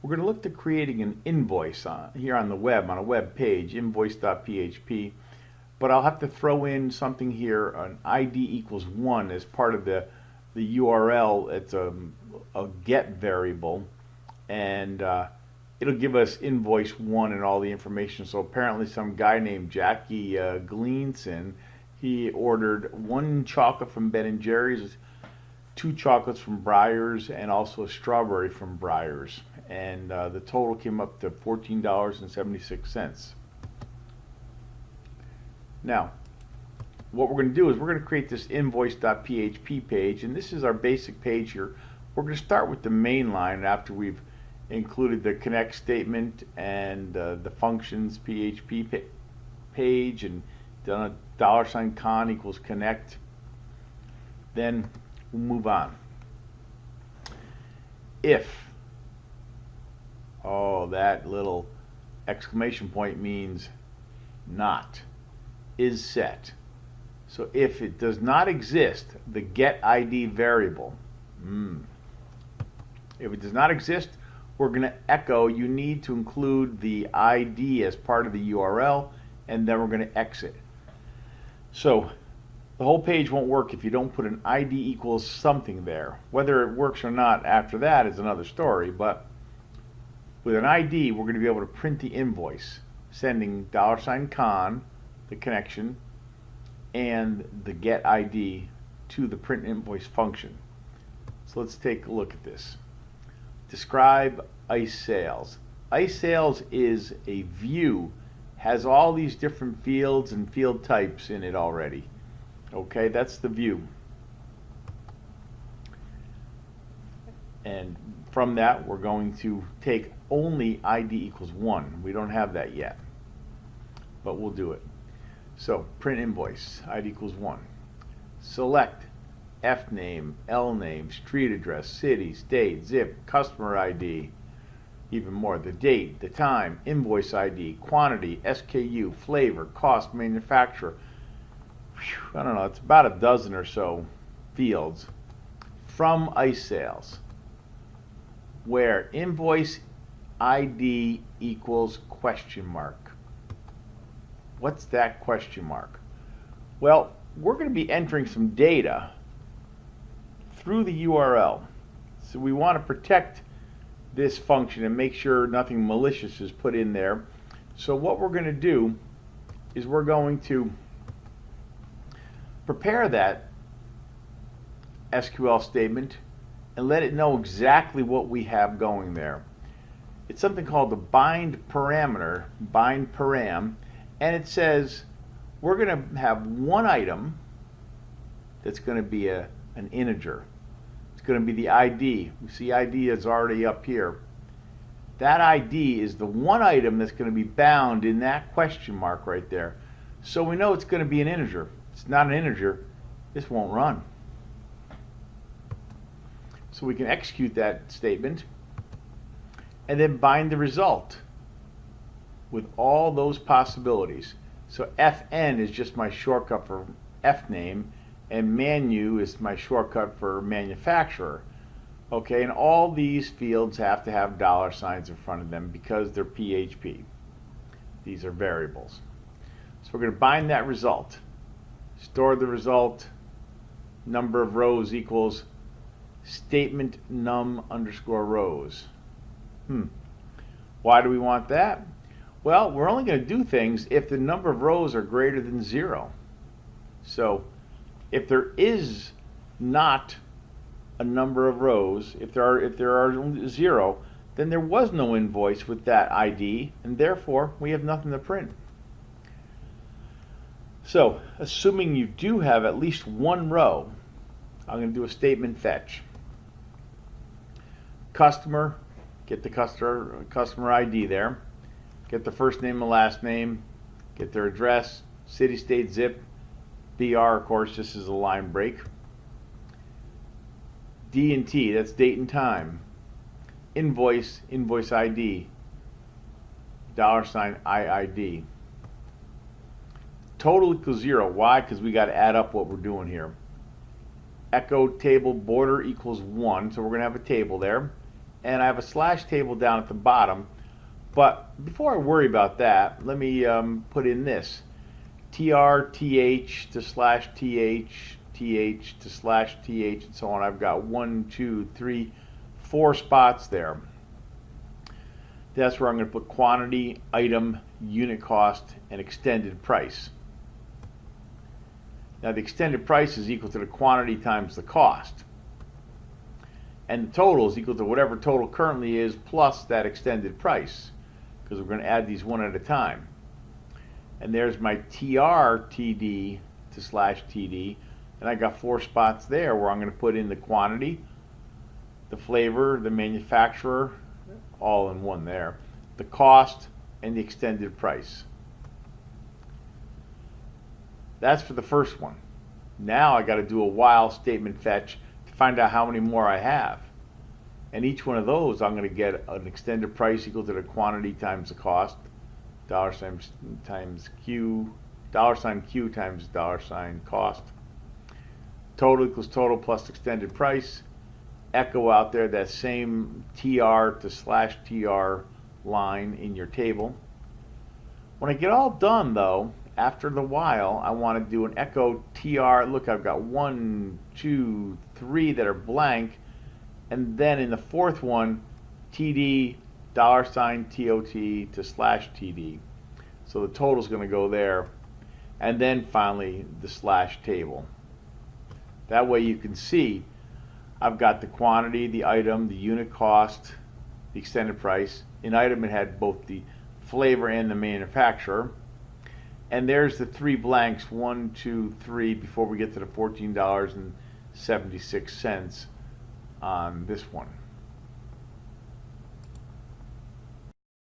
We're going to look to creating an invoice here on the web, on a web page, invoice.php, but I'll have to throw in something here, an ID equals 1 as part of the URL. It's a get variable, and it'll give us invoice 1 and all the information. So apparently some guy named Jackie Gleanson, he ordered 1 chocolate from Ben & Jerry's, 2 chocolates from Breyers, and also a strawberry from Breyers. And the total came up to $14.76. Now, what we're going to do is we're going to create this invoice.php page, and this is our basic page here. We're going to start with the main line after we've included the connect statement and the functions PHP page and done a $con equals connect. Then we'll move on. If, that little exclamation point means not, is set. So if it does not exist, the get ID variable, if it does not exist, we're going to echo you need to include the ID as part of the URL, and then we're going to exit. So the whole page won't work if you don't put an ID equals something there. Whether it works or not after that is another story, but with an ID we're going to be able to print the invoice, sending $con, the connection, and the get ID to the print invoice function. So let's take a look at this. Describe ICE sales. ICE sales is a view, has all these different fields and field types in it already. Okay, that's the view. And from that we're going to take only ID equals 1. We don't have that yet, but we'll do it. So print invoice, ID equals 1. Select F name, L name, street address, city, state, zip, customer ID, even more, the date, the time, invoice ID, quantity, SKU, flavor, cost, manufacturer. I don't know, it's about a dozen or so fields from ICE sales, where invoice ID equals question mark. What's that question mark? Well, we're going to be entering some data through the URL. So we want to protect this function and make sure nothing malicious is put in there. So what we're going to do is we're going to prepare that SQL statement and let it know exactly what we have going there. It's something called the bind parameter, bind param, and it says we're going to have one item that's going to be an integer. It's going to be the ID. We see ID is already up here. That ID is the one item that's going to be bound in that question mark right there. So we know it's going to be an integer. If it's not an integer, this won't run. So we can execute that statement and then bind the result with all those possibilities. So FN is just my shortcut for F name, and manu is my shortcut for manufacturer. Okay, and all these fields have to have $signs in front of them because they're PHP. These are variables. So we're going to bind that result. Store the result. Number of rows equals statement num underscore rows. Why do we want that? Well, we're only going to do things if the number of rows are greater than 0. So if there is not a number of rows, if there are 0, then there was no invoice with that ID, and therefore we have nothing to print. So assuming you do have at least one row, I'm going to do a statement fetch. Customer, get the customer ID there. Get the first name and last name. Get their address, city, state, zip. BR, of course, this is a line break. D and T, that's date and time. Invoice, invoice ID. $IID. Total equals 0. Why? Because we got to add up what we're doing here. Echo table border equals 1, so we're going to have a table there. and I have a slash table down at the bottom. But before I worry about that, let me put in this tr, th to slash th, th to slash th, and so on. I've got 1, 2, 3, 4 spots there. That's where I'm going to put quantity, item, unit cost, and extended price. Now the extended price is equal to the quantity times the cost. And the total is equal to whatever total currently is plus that extended price, because we're going to add these one at a time. And there's my tr, td to slash td, and I got 4 spots there where I'm going to put in the quantity, the flavor, the manufacturer, all in one there, the cost, and the extended price. That's for the first one. Now I got to do a while statement fetch to find out how many more I have. And each one of those I'm going to get an extended price equal to the quantity times the cost, $sign times Q, $Q times $sign cost. Total equals total plus extended price. Echo out there that same tr to slash tr line in your table. When I get all done though, after the while, I want to do an echo tr. Look, I've got 1, 2, 3 that are blank, and then in the fourth one, td $sign tot to slash td. So the total is going to go there, and then finally the slash table. That way you can see I've got the quantity, the item, the unit cost, the extended price. In item it had both the flavor and the manufacturer. And there's the 3 blanks, 1, 2, 3, before we get to the $14.76 on this one.